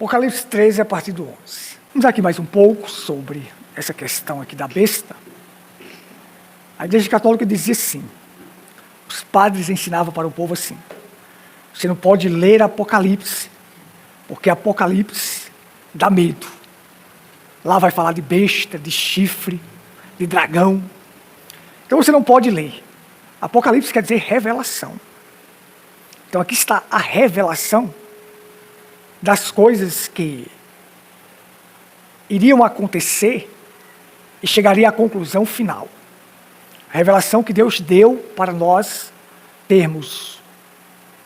Apocalipse 13, a partir do 11. Vamos aqui mais um pouco sobre essa questão aqui da besta. A Igreja Católica dizia assim, os padres ensinavam para o povo assim, você não pode ler Apocalipse, porque Apocalipse dá medo. Lá vai falar de besta, de chifre, de dragão. Então você não pode ler. Apocalipse quer dizer revelação. Então aqui está a revelação das coisas que iriam acontecer e chegaria à conclusão final. A revelação que Deus deu para nós termos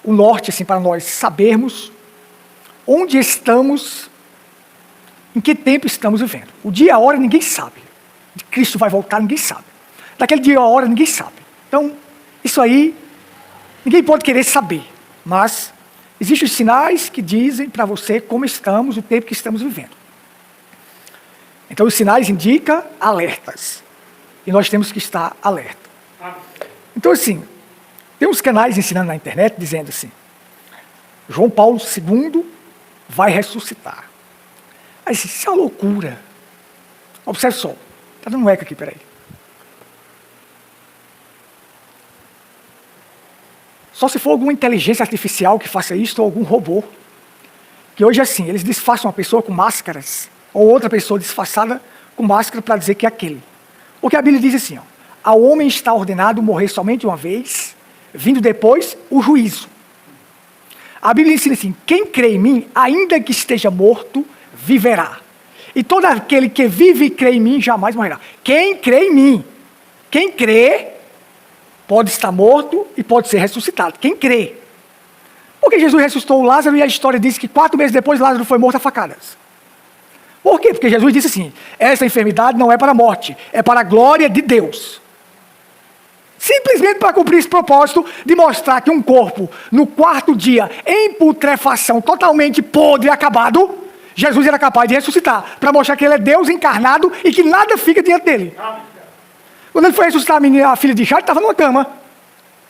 o norte, assim, para nós sabermos onde estamos, em que tempo estamos vivendo. O dia e a hora ninguém sabe. De Cristo vai voltar, ninguém sabe. Daquele dia e a hora ninguém sabe. Então, isso aí, ninguém pode querer saber. Mas existem os sinais que dizem para você como estamos, o tempo que estamos vivendo. Então, os sinais indicam alertas. E nós temos que estar alerta. Então, assim, tem uns canais ensinando na internet dizendo assim, João Paulo II vai ressuscitar. Aí, isso é uma loucura. Observe só. Está dando um eco aqui, peraí. Só se for alguma inteligência artificial que faça isso, ou algum robô. Que hoje, assim, eles disfarçam uma pessoa com máscaras, ou outra pessoa disfarçada com máscara para dizer que é aquele. Porque a Bíblia diz assim, ó, ao homem está ordenado morrer somente uma vez, vindo depois o juízo. A Bíblia ensina assim, quem crê em mim, ainda que esteja morto, viverá. E todo aquele que vive e crê em mim, jamais morrerá. Quem crê em mim, quem crê, pode estar morto e pode ser ressuscitado. Quem crê. Porque Jesus ressuscitou o Lázaro e a história diz que 4 meses depois Lázaro foi morto a facadas. Por quê? Porque Jesus disse assim, essa enfermidade não é para a morte, é para a glória de Deus. Simplesmente para cumprir esse propósito de mostrar que um corpo, no 4º dia, em putrefação, totalmente podre e acabado, Jesus era capaz de ressuscitar, para mostrar que ele é Deus encarnado e que nada fica diante dele. Quando ele foi ressuscitar a filha de Jairo, estava numa cama.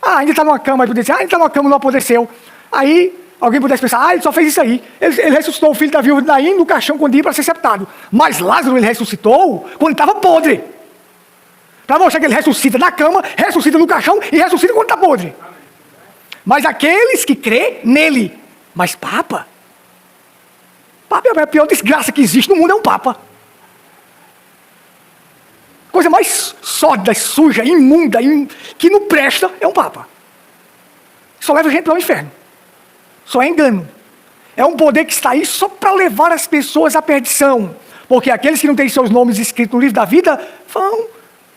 Ainda está numa cama, aí podia dizer, ainda está numa cama, não apodreceu. Aí alguém pudesse pensar, ele só fez isso aí. Ele ressuscitou o filho da viúva de Naim no caixão quando ia para ser sepultado. Mas Lázaro ele ressuscitou quando estava podre. Para mostrar que ele ressuscita na cama, ressuscita no caixão e ressuscita quando está podre. Mas aqueles que crê nele. Mas Papa é a pior desgraça que existe no mundo, é um Papa. Coisa mais sórdida, suja, imunda, que não presta, é um Papa. Só leva gente para o inferno. Só é engano. É um poder que está aí só para levar as pessoas à perdição. Porque aqueles que não têm seus nomes escritos no livro da vida,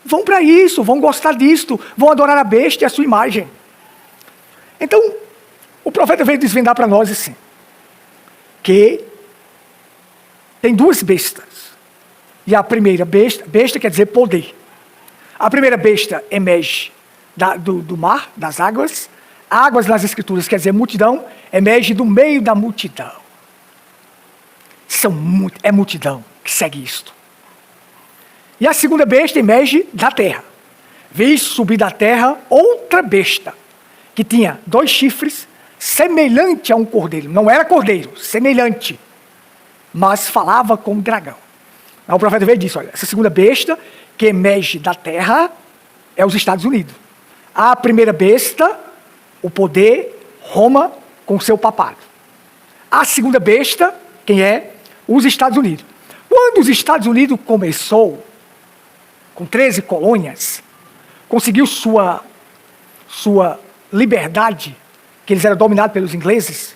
vão para isso, vão gostar disto, vão adorar a besta e a sua imagem. Então, o profeta veio desvendar para nós assim, que tem 2 bestas. E a primeira besta quer dizer poder. A primeira besta emerge do mar, das águas. Águas nas escrituras quer dizer multidão, emerge do meio da multidão. É multidão que segue isto. E a segunda besta emerge da terra. Vi subir da terra outra besta, que tinha 2 chifres, semelhante a um cordeiro. Não era cordeiro, semelhante. Mas falava como dragão. Aí o profeta veio e disse, olha, essa segunda besta que emerge da terra é os Estados Unidos. A primeira besta, o poder, Roma com seu papado. A segunda besta, quem é? Os Estados Unidos. Quando os Estados Unidos começou, com 13 colônias, conseguiu sua liberdade, que eles eram dominados pelos ingleses,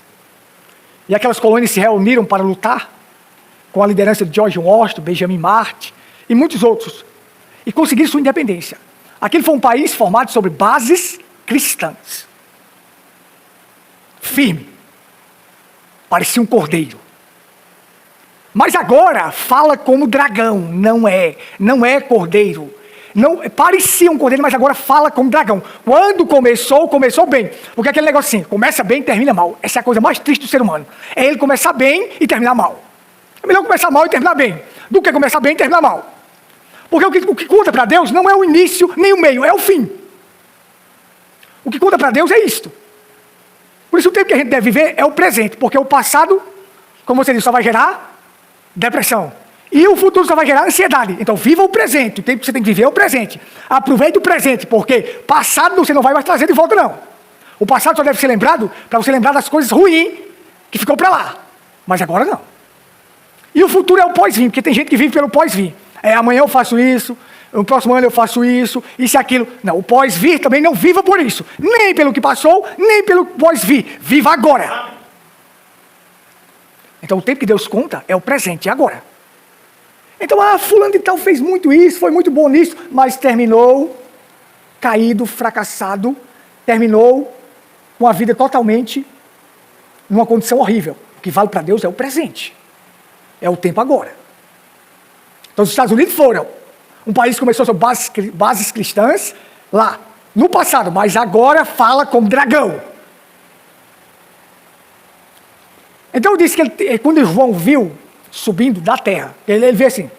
e aquelas colônias se reuniram para lutar, com a liderança de George Washington, Benjamin Martin e muitos outros, e conseguiram sua independência. Aquele foi um país formado sobre bases cristãs. Firme. Parecia um cordeiro. Mas agora fala como dragão, não é cordeiro. Não, parecia um cordeiro, mas agora fala como dragão. Quando começou bem. Porque aquele negócio assim, começa bem e termina mal. Essa é a coisa mais triste do ser humano. É ele começar bem e terminar mal. É melhor começar mal e terminar bem, do que começar bem e terminar mal. Porque o que conta para Deus não é o início nem o meio, é o fim. O que conta para Deus é isto. Por isso o tempo que a gente deve viver é o presente, porque o passado como você disse, só vai gerar depressão. E o futuro só vai gerar ansiedade. Então, viva o presente. O tempo que você tem que viver é o presente. Aproveite o presente, porque passado você não vai mais trazer de volta, não. O passado só deve ser lembrado para você lembrar das coisas ruins que ficou para lá. Mas agora não. E o futuro é o pós-vir, porque tem gente que vive pelo pós-vir. Amanhã eu faço isso, no próximo ano eu faço isso e aquilo. Não, o pós-vir também não viva por isso. Nem pelo que passou, nem pelo pós-vir. Viva agora. Então o tempo que Deus conta é o presente, é agora. Então, fulano de tal fez muito isso, foi muito bom nisso, mas terminou caído, fracassado, terminou com a vida totalmente numa condição horrível. O que vale para Deus é o presente. É o tempo agora. Então, os Estados Unidos foram um país que começou sob bases cristãs lá, no passado, mas agora fala como dragão. Então, eu disse que quando João viu subindo da terra, ele vê assim,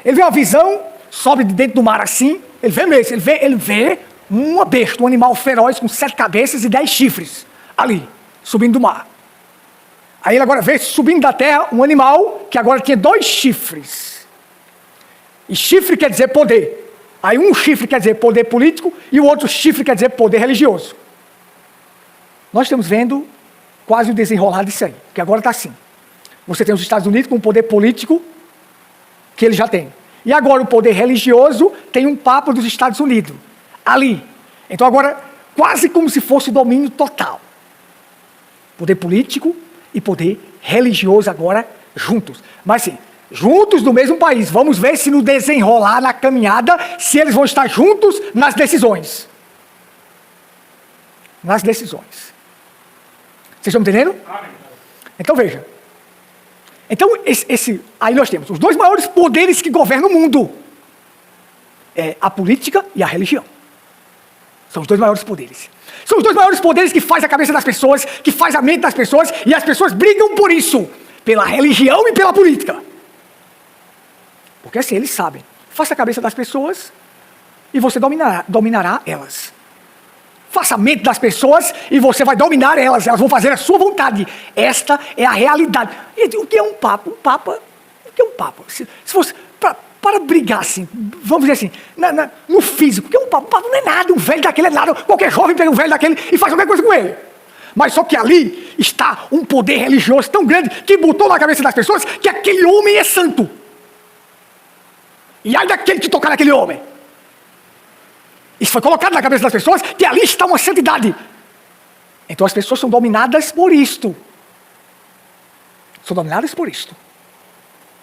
ele vê uma visão, sobe de dentro do mar assim, ele vê mesmo, ele vê uma besta, um animal feroz com 7 cabeças e 10 chifres, ali, subindo do mar. Aí ele agora vê subindo da terra um animal que agora tinha 2 chifres. E chifre quer dizer poder. Aí um chifre quer dizer poder político e o outro chifre quer dizer poder religioso. Nós estamos vendo quase o desenrolar disso aí, porque agora está assim. Você tem os Estados Unidos com o poder político que ele já tem. E agora o poder religioso tem um papa dos Estados Unidos, ali. Então agora, quase como se fosse o domínio total. Poder político e poder religioso agora juntos. Mas sim, juntos no mesmo país. Vamos ver se no desenrolar, na caminhada, se eles vão estar juntos nas decisões. Nas decisões. Vocês estão entendendo? Então veja. Então aí nós temos os 2 maiores poderes que governam o mundo. A política e a religião. São os 2 maiores poderes. São os 2 maiores poderes que faz a cabeça das pessoas, que faz a mente das pessoas, e as pessoas brigam por isso, pela religião e pela política. Porque assim, eles sabem. Faça a cabeça das pessoas e você dominará elas. Faça a mente das pessoas e você vai dominar elas. Elas vão fazer a sua vontade. Esta é a realidade. E o que é um papa? O que é um papa? Se fosse para brigar assim, vamos dizer assim, no físico, o que é um papa? Um papa não é nada, um velho daquele é nada. Qualquer jovem pega um velho daquele e faz qualquer coisa com ele. Mas só que ali está um poder religioso tão grande que botou na cabeça das pessoas que aquele homem é santo. E ai daquele que tocar naquele homem. Isso foi colocado na cabeça das pessoas que ali está uma santidade. Então as pessoas são dominadas por isto. São dominadas por isto.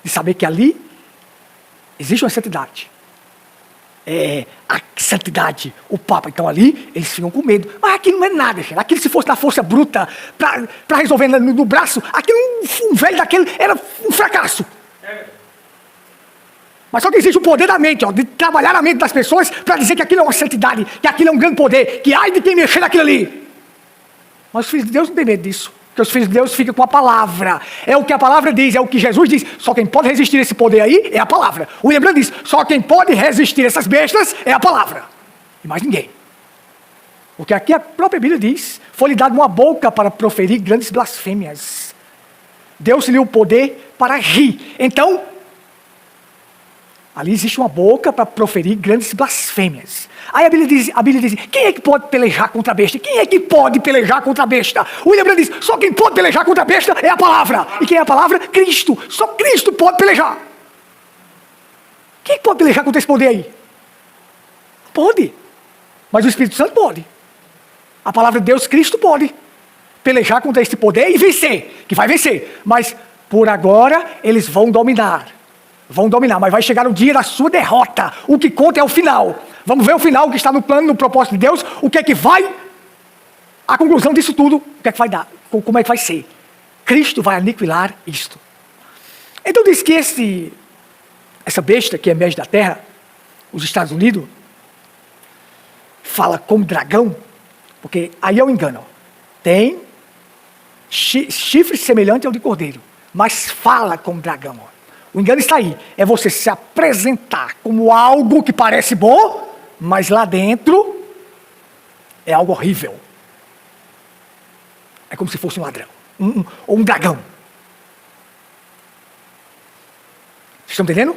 De saber que ali existe uma santidade. A santidade, o Papa. Então ali eles ficam com medo. Mas aquilo não é nada, gente. Aquilo se fosse na força bruta para resolver no braço, aquilo, um velho daquele era um fracasso. Mas só que existe o poder da mente, de trabalhar a mente das pessoas para dizer que aquilo é uma santidade, que aquilo é um grande poder, que ai de quem mexer naquilo ali. Mas os filhos de Deus não têm medo disso, porque os filhos de Deus ficam com a palavra. É o que a palavra diz, é o que Jesus diz. Só quem pode resistir a esse poder aí é a palavra. O William diz, só quem pode resistir a essas bestas é a palavra. E mais ninguém. Porque aqui a própria Bíblia diz, foi-lhe dado uma boca para proferir grandes blasfêmias. Deu-se-lhe o poder para rir. Então, ali existe uma boca para proferir grandes blasfêmias. Aí a Bíblia diz, quem é que pode pelejar contra a besta? Quem é que pode pelejar contra a besta? O William diz, só quem pode pelejar contra a besta é a palavra. E quem é a palavra? Cristo. Só Cristo pode pelejar. Quem pode pelejar contra esse poder aí? Pode. Mas o Espírito Santo pode. A palavra de Deus, Cristo pode pelejar contra esse poder e vencer. Que vai vencer. Mas por agora eles vão dominar. Vão dominar, mas vai chegar o dia da sua derrota. O que conta é o final. Vamos ver o final que está no plano, no propósito de Deus. O que é que vai, a conclusão disso tudo, o que é que vai dar, como é que vai ser. Cristo vai aniquilar isto. Então diz que essa besta que emerge da terra, os Estados Unidos, fala como dragão, porque aí é o engano. Tem chifre semelhante ao de cordeiro, mas fala como dragão. O engano está aí, é você se apresentar como algo que parece bom, mas lá dentro é algo horrível. É como se fosse um ladrão, ou um dragão. Estão entendendo?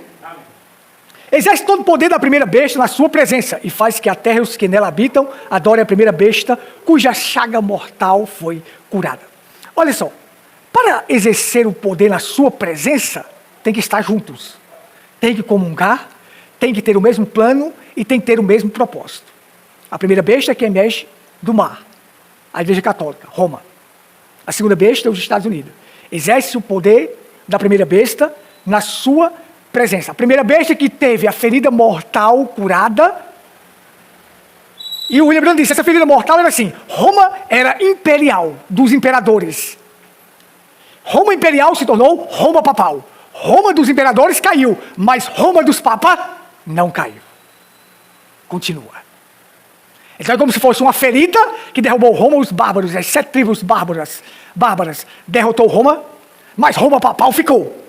Exerce todo o poder da primeira besta na sua presença e faz que a terra e os que nela habitam adorem a primeira besta, cuja chaga mortal foi curada. Olha só, para exercer o poder na sua presença, tem que estar juntos. Tem que comungar, tem que ter o mesmo plano e tem que ter o mesmo propósito. A primeira besta é quem emerge do mar, a Igreja Católica, Roma. A segunda besta é os Estados Unidos. Exerce o poder da primeira besta na sua presença. A primeira besta que teve a ferida mortal curada. E o William Branham disse, essa ferida mortal era assim, Roma era imperial, dos imperadores. Roma imperial se tornou Roma papal. Roma dos imperadores caiu, mas Roma dos papas não caiu. Continua. Então é como se fosse uma ferida que derrubou Roma, os bárbaros, as 7 tribos bárbaras derrotou Roma, mas Roma papal ficou.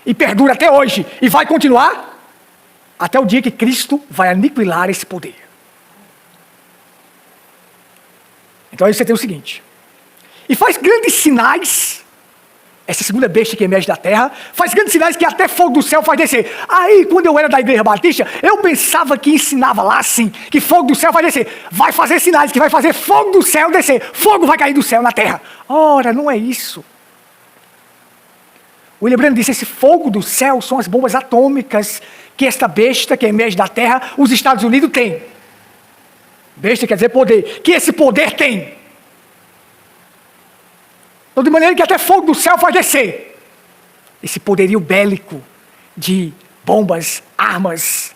E perdura até hoje, e vai continuar até o dia que Cristo vai aniquilar esse poder. Então aí você tem o seguinte, e faz grandes sinais, essa segunda besta que emerge da terra, faz grandes sinais que até fogo do céu faz descer. Aí, quando eu era da Igreja Batista, eu pensava que ensinava lá assim, que fogo do céu vai descer. Vai fazer sinais, que vai fazer fogo do céu descer. Fogo vai cair do céu na terra. Ora, não é isso. O William Branham disse, esse fogo do céu são as bombas atômicas que esta besta que emerge da terra, os Estados Unidos têm. Besta quer dizer poder. Que esse poder tem. Então, de maneira que até fogo do céu vai descer. Esse poderio bélico de bombas, armas,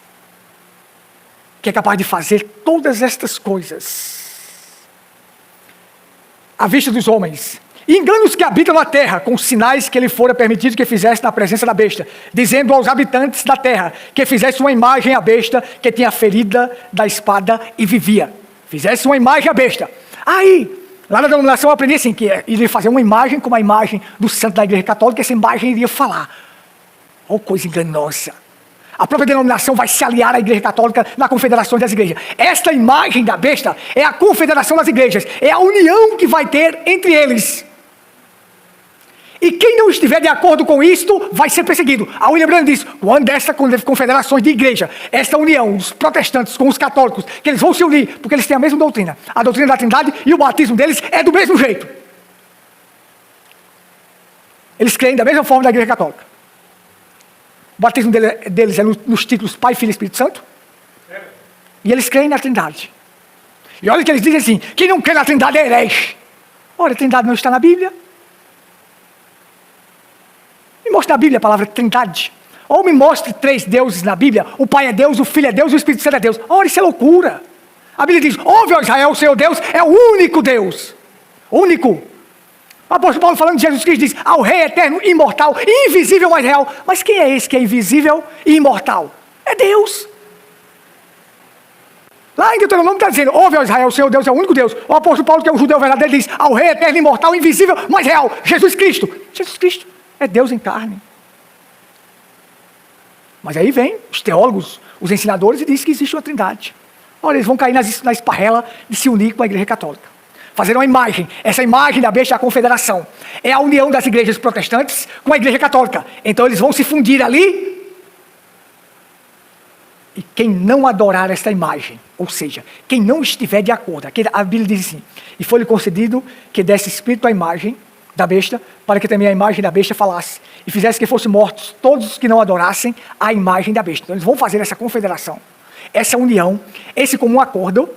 que é capaz de fazer todas estas coisas à vista dos homens. E engana os que habitam na terra, com os sinais que lhe fora permitido que fizesse na presença da besta, dizendo aos habitantes da terra que fizesse uma imagem à besta que tinha a ferida da espada e vivia. Fizesse uma imagem à besta. Aí, lá na denominação eu aprendi assim, que iria fazer uma imagem como a imagem do santo da Igreja Católica, essa imagem iria falar. Oh, coisa enganosa. A própria denominação vai se aliar à Igreja Católica na confederação das igrejas. Esta imagem da besta é a confederação das igrejas, é a união que vai ter entre eles. E quem não estiver de acordo com isto, vai ser perseguido. A William Branham diz, quando esta confederações de igreja, esta união dos protestantes com os católicos, que eles vão se unir, porque eles têm a mesma doutrina. A doutrina da Trindade e o batismo deles é do mesmo jeito. Eles creem da mesma forma da Igreja Católica. O batismo deles é nos títulos Pai, Filho e Espírito Santo. E eles creem na Trindade. E olha que eles dizem assim, quem não crê na Trindade é herege. Ora, a Trindade não está na Bíblia. Me mostre na Bíblia a palavra Trindade. Ou me mostre 3 deuses na Bíblia. O Pai é Deus, o Filho é Deus e o Espírito Santo é Deus. Ora, isso é loucura. A Bíblia diz, ouve, ó Israel, o seu Deus é o único Deus. Único. O apóstolo Paulo falando de Jesus Cristo diz, ao Rei eterno, imortal, invisível, mas real. Mas quem é esse que é invisível e imortal? É Deus. Lá em Deuteronômio está dizendo, ouve, ó Israel, o seu Deus é o único Deus. O apóstolo Paulo, que é o judeu verdadeiro, diz, ao Rei eterno, imortal, invisível, mas real. Jesus Cristo. Jesus Cristo é Deus em carne. Mas aí vem os teólogos, os ensinadores, e dizem que existe uma trindade. Olha, eles vão cair na esparrela de se unir com a Igreja Católica. Fazer uma imagem. Essa imagem da besta é a confederação. É a união das igrejas protestantes com a Igreja Católica. Então eles vão se fundir ali. E quem não adorar esta imagem, ou seja, quem não estiver de acordo, aqui a Bíblia diz assim, e foi-lhe concedido que desse espírito à imagem da besta, para que também a imagem da besta falasse, e fizesse que fossem mortos todos os que não adorassem a imagem da besta. Então eles vão fazer essa confederação, essa união, esse comum acordo,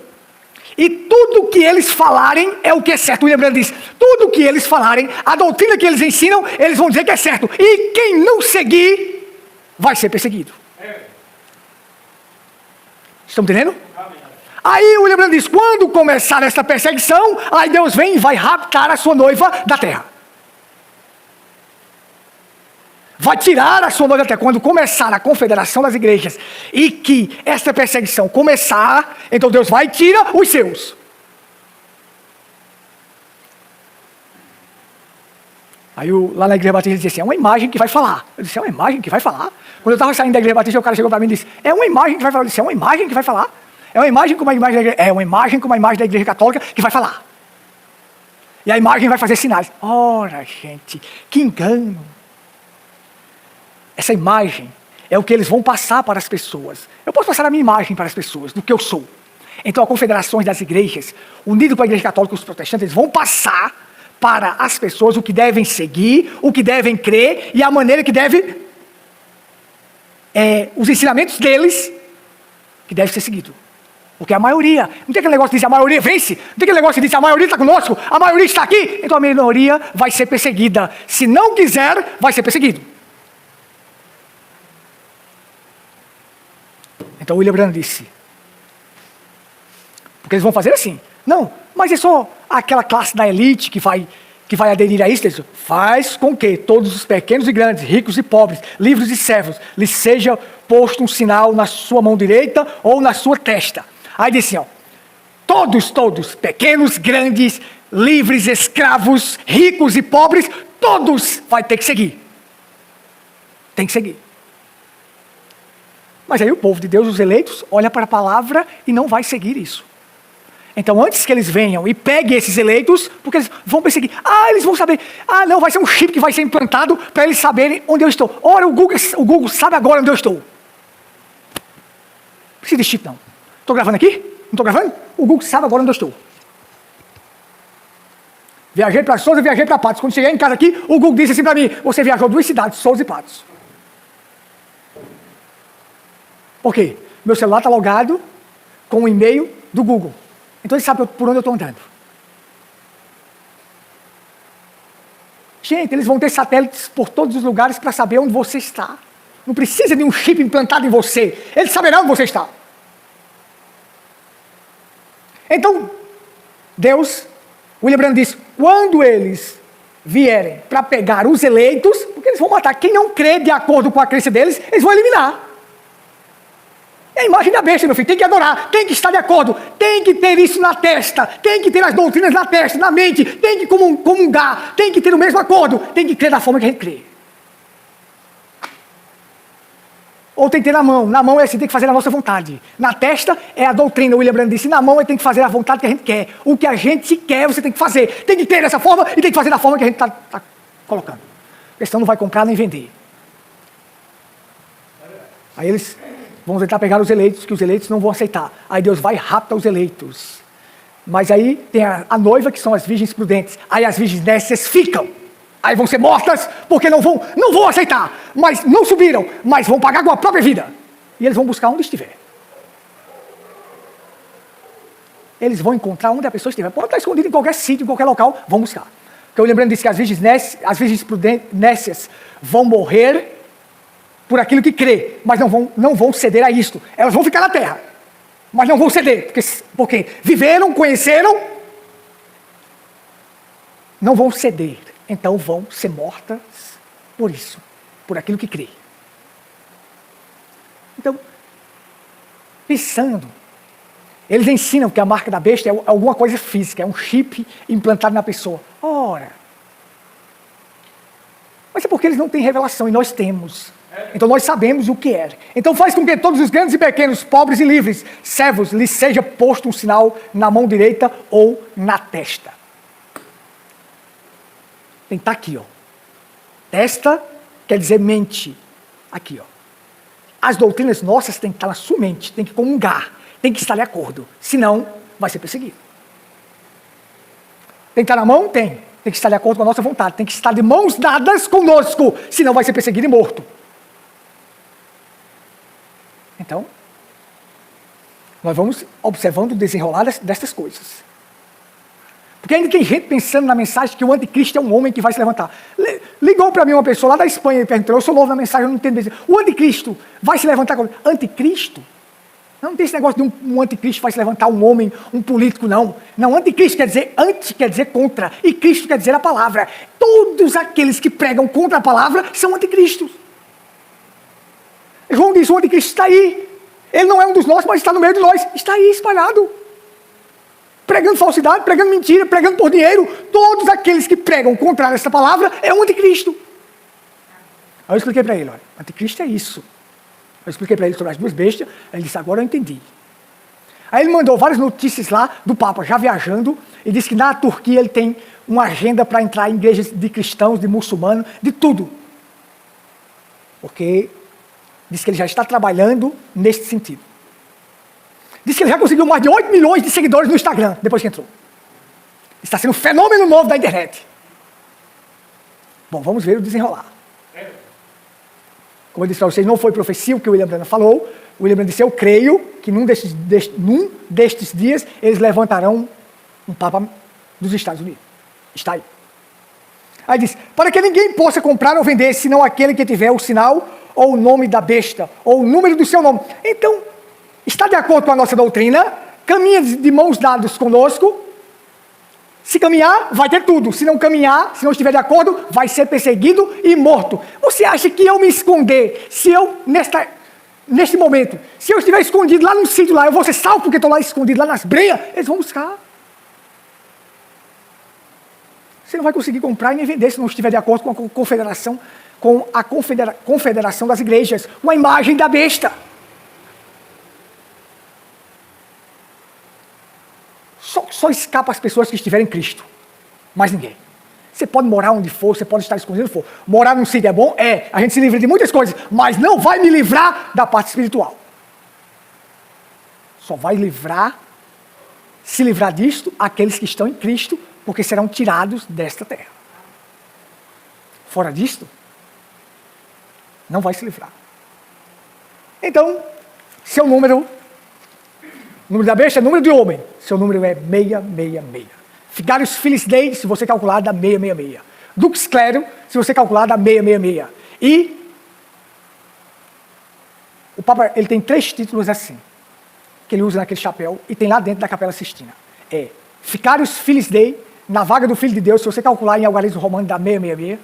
e tudo que eles falarem é o que é certo. O William Branham diz, tudo que eles falarem, a doutrina que eles ensinam, eles vão dizer que é certo, e quem não seguir, vai ser perseguido. Estão entendendo? Aí o William Branham diz, quando começar essa perseguição, aí Deus vem e vai raptar a sua noiva da terra. Vai tirar a sua noiva da terra. Quando começar a confederação das igrejas e que esta perseguição começar, então Deus vai e tira os seus. Aí lá na Igreja Batista ele disse assim, é uma imagem que vai falar. Eu disse, é uma imagem que vai falar? Quando eu estava saindo da Igreja Batista, o cara chegou para mim e disse, é uma imagem que vai falar. Eu disse, é uma imagem que vai falar? É uma imagem como a imagem da igreja, é uma imagem como a imagem da Igreja Católica que vai falar. E a imagem vai fazer sinais. Ora, gente, que engano. essa imagem é o que eles vão passar para as pessoas. Eu posso passar a minha imagem para as pessoas, do que eu sou. Então, as confederações das igrejas, unido com a igreja católica e os protestantes, eles vão passar para as pessoas o que devem seguir, o que devem crer e a maneira que devem, os ensinamentos deles, que deve ser seguido. Porque a maioria, não tem aquele negócio que diz a maioria vence, não tem aquele negócio que diz a maioria está conosco, a maioria está aqui, então a minoria vai ser perseguida. Se não quiser, vai ser perseguido. Então William Branham disse, porque eles vão fazer assim, não, mas é só aquela classe da elite que vai aderir a isso, faz com que todos os pequenos e grandes, ricos e pobres, livres e servos, lhes seja posto um sinal na sua mão direita ou na sua testa. Aí diz assim, todos, pequenos, grandes, livres, escravos, ricos e pobres, todos vai ter que seguir. Tem que seguir. Mas aí o povo de Deus, os eleitos, olha para a palavra e não vai seguir isso. Então, antes que eles venham e peguem esses eleitos, porque eles vão perseguir. Eles vão saber. Não, vai ser um chip que vai ser implantado para eles saberem onde eu estou. Ora, o Google sabe agora onde eu estou. Não precisa de chip, não. Estou gravando aqui? Não estou gravando? O Google sabe agora onde eu estou. Viajei para Souza e viajei para Patos. Quando cheguei em casa aqui, o Google disse assim para mim, você viajou 2 cidades, Souza e Patos. Por quê? Meu celular está logado com o e-mail do Google. Então ele sabe por onde eu estou andando. Gente, eles vão ter satélites por todos os lugares para saber onde você está. Não precisa de um chip implantado em você. Eles saberão onde você está. Então, Deus, William Branham disse, quando eles vierem para pegar os eleitos, porque eles vão matar quem não crê de acordo com a crença deles, eles vão eliminar. É a imagem da besta, meu filho, tem que adorar, tem que estar de acordo, tem que ter isso na testa, tem que ter as doutrinas na testa, na mente, tem que comungar, tem que ter o mesmo acordo, tem que crer da forma que a gente crê. Ou tem que ter na mão é assim, tem que fazer a nossa vontade. Na testa é a doutrina, o William Branham disse, na mão é tem que fazer a vontade que a gente quer. O que a gente quer, você tem que fazer. Tem que ter dessa forma e tem que fazer da forma que a gente está colocando. Porque senão não vai comprar nem vender. Aí eles vão tentar pegar os eleitos, que os eleitos não vão aceitar. Aí Deus vai e rapta os eleitos. Mas aí tem a noiva, que são as virgens prudentes. Aí as virgens nécias ficam. Aí vão ser mortas, porque não vão aceitar. Mas não subiram, mas vão pagar com a própria vida. E eles vão buscar onde estiver. Eles vão encontrar onde a pessoa estiver. Pode estar escondido em qualquer sítio, em qualquer local, vão buscar. Porque eu lembrando disso que as virgens prudentes, nécias vão morrer por aquilo que crê, mas não vão ceder a isto. Elas vão ficar na terra, mas não vão ceder, porque viveram, conheceram, não vão ceder. Então vão ser mortas por isso, por aquilo que crê. Então, pensando, eles ensinam que a marca da besta é alguma coisa física, é um chip implantado na pessoa. Ora, mas é porque eles não têm revelação e nós temos. Então nós sabemos o que é. Então faz com que todos os grandes e pequenos, pobres e livres, servos, lhes seja posto um sinal na mão direita ou na testa. Tem que estar aqui, Testa quer dizer mente. Aqui, As doutrinas nossas têm que estar na sua mente, tem que comungar, tem que estar de acordo. Senão, vai ser perseguido. Tem que estar na mão? Tem. Tem que estar de acordo com a nossa vontade. Tem que estar de mãos dadas conosco. Senão vai ser perseguido e morto. Então, nós vamos observando o desenrolar destas coisas. Porque ainda tem gente pensando na mensagem que o anticristo é um homem que vai se levantar. Ligou para mim uma pessoa lá da Espanha e perguntou, eu sou novo na mensagem, eu não entendo. O anticristo vai se levantar. Anticristo? Não tem esse negócio de um anticristo vai se levantar um homem, um político, não. Não, anticristo quer dizer, anti quer dizer contra, e Cristo quer dizer a palavra. Todos aqueles que pregam contra a palavra são anticristos. João diz, o anticristo está aí. Ele não é um dos nossos, mas está no meio de nós. Está aí espalhado. Pregando falsidade, pregando mentira, pregando por dinheiro. Todos aqueles que pregam contra essa palavra é um anticristo. Aí eu expliquei para ele, olha, anticristo é isso. Eu expliquei para ele sobre as 2 bestas, ele disse, agora eu entendi. Aí ele mandou várias notícias lá do Papa, já viajando, e disse que na Turquia ele tem uma agenda para entrar em igrejas de cristãos, de muçulmanos, de tudo. Porque diz que ele já está trabalhando nesse sentido. Diz que ele já conseguiu mais de 8 milhões de seguidores no Instagram, depois que entrou. Está sendo um fenômeno novo da internet. Bom, vamos ver o desenrolar. Como eu disse para vocês, não foi profecia o que o William Branham falou. O William Branham disse, eu creio que num destes dias eles levantarão um Papa dos Estados Unidos. Está aí. Aí diz, para que ninguém possa comprar ou vender, senão aquele que tiver o sinal, ou o nome da besta, ou o número do seu nome. Então, está de acordo com a nossa doutrina, caminha de mãos dadas conosco. Se caminhar, vai ter tudo. Se não caminhar, se não estiver de acordo, vai ser perseguido e morto. Você acha que eu me esconder, se eu, neste momento, se eu estiver escondido lá no sítio lá, eu vou ser salvo porque estou lá escondido, lá nas breias, eles vão buscar. Você não vai conseguir comprar e nem vender se não estiver de acordo com a confederação das igrejas, com a imagem da besta. Só escapa as pessoas que estiverem em Cristo. Mais ninguém. Você pode morar onde for, você pode estar escondido onde for. Morar num sítio é bom? É. A gente se livra de muitas coisas, mas não vai me livrar da parte espiritual. Só vai se livrar disto, aqueles que estão em Cristo, porque serão tirados desta terra. Fora disto, não vai se livrar. Então, seu número da besta é número de homem. Seu número é 666. Figários Filisdei, se você calcular, dá 666. Dux Clero, se você calcular, dá 666. E o Papa, ele tem 3 títulos assim, que ele usa naquele chapéu, e tem lá dentro da Capela Sistina. É Ficários Filisdei, na vaga do Filho de Deus, se você calcular em algarismo romano, dá 666.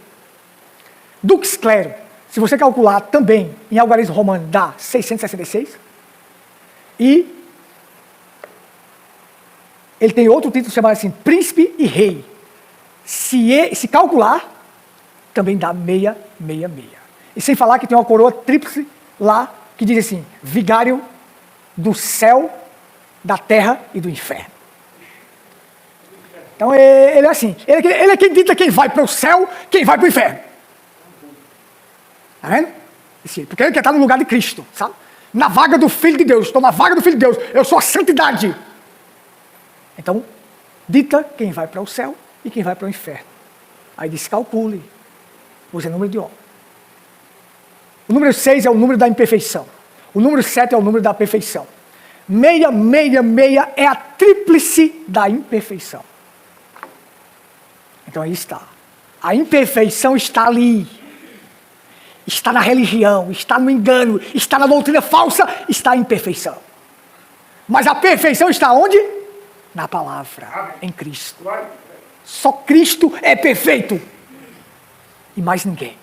Dux Clero, se você calcular também em algarismo romano, dá 666. E ele tem outro título chamado assim, Príncipe e Rei. Se calcular, também dá 666. E sem falar que tem uma coroa tríplice lá, que diz assim, Vigário do céu, da terra e do inferno. Então ele é assim, ele é quem dita quem vai para o céu, quem vai para o inferno. Está vendo? Porque ele quer estar no lugar de Cristo, sabe? Na vaga do Filho de Deus, estou na vaga do Filho de Deus, eu sou a santidade. Então, dita quem vai para o céu e quem vai para o inferno. Aí diz, calcule, use o número de homem. O número 6 é o número da imperfeição. O número 7 é o número da perfeição. 666 é a tríplice da imperfeição. Então aí está. A imperfeição está ali. Está na religião, está no engano, está na doutrina falsa, está a imperfeição. Mas a perfeição está onde? Na palavra, em Cristo. Só Cristo é perfeito. E mais ninguém.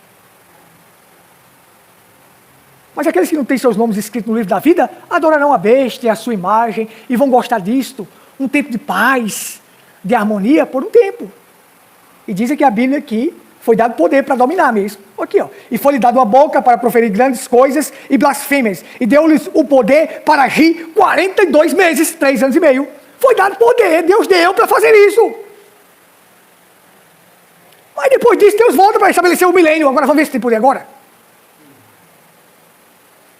Mas aqueles que não têm seus nomes escritos no livro da vida, adorarão a besta e a sua imagem, e vão gostar disto, um tempo de paz, de harmonia, por um tempo. E dizem que a Bíblia aqui foi dado poder para dominar mesmo. Aqui, ó. E foi-lhe dado uma boca para proferir grandes coisas e blasfêmias. E deu-lhes o poder para agir 42 meses, 3 anos e meio. Foi dado poder, Deus deu para fazer isso. Mas depois disso, Deus volta para estabelecer o milênio. Agora, vamos ver se tem poder agora.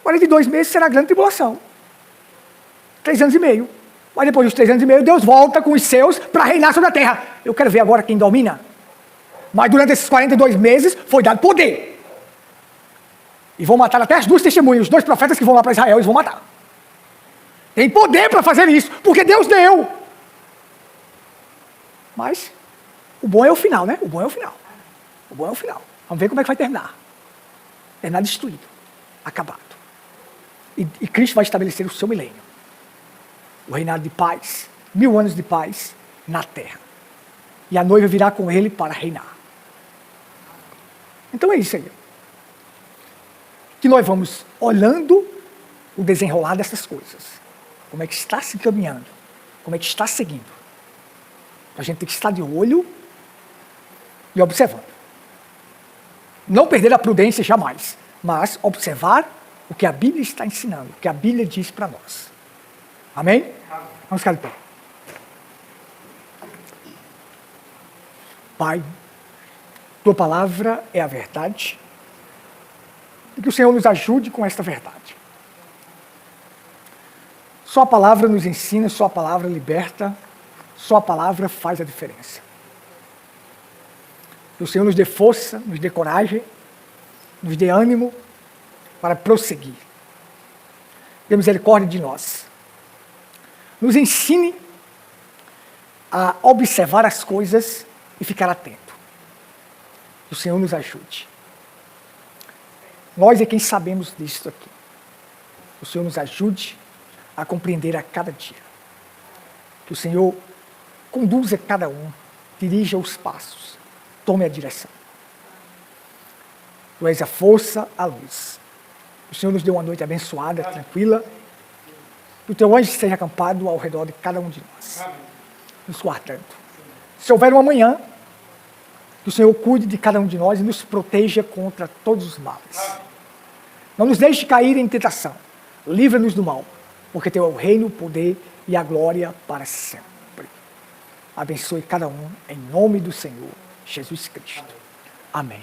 42 meses será a grande tribulação. 3 anos e meio. Mas depois dos 3 anos e meio, Deus volta com os seus para reinar sobre a terra. Eu quero ver agora quem domina. Mas durante esses 42 meses, foi dado poder. E vão matar até as 2 testemunhas. Os 2 profetas que vão lá para Israel, eles vão matar. Tem poder para fazer isso, porque Deus deu. Mas o bom é o final, né? O bom é o final. O bom é o final. Vamos ver como é que vai terminar. Terminar destruído. Acabado. E Cristo vai estabelecer o seu milênio. O reinado de paz. 1000 anos de paz na terra. E a noiva virá com ele para reinar. Então é isso aí. Que nós vamos olhando o desenrolar dessas coisas. Como é que está se caminhando. Como é que está seguindo. A gente tem que estar de olho e observando. Não perder a prudência jamais, mas observar o que a Bíblia está ensinando, o que a Bíblia diz para nós. Amém? Vamos ficar de pé. Pai, Tua palavra é a verdade. e que o Senhor nos ajude com esta verdade. Só a palavra nos ensina, só a palavra liberta, só a palavra faz a diferença. Que o Senhor nos dê força, nos dê coragem, nos dê ânimo para prosseguir. Dê misericórdia de nós. Nos ensine a observar as coisas e ficar atento. Que o Senhor nos ajude. Nós é quem sabemos disso aqui. Que o Senhor nos ajude a compreender a cada dia. Que o Senhor conduza cada um, dirija os passos, tome a direção. Tu és a força, a luz. O Senhor nos deu uma noite abençoada, tranquila. Que o teu anjo esteja acampado ao redor de cada um de nós, nos guardando. Se houver uma manhã, que o Senhor cuide de cada um de nós e nos proteja contra todos os males. Não nos deixe cair em tentação. Livra-nos do mal, porque teu é o reino, o poder e a glória para sempre. Abençoe cada um em nome do Senhor Jesus Cristo. Amém.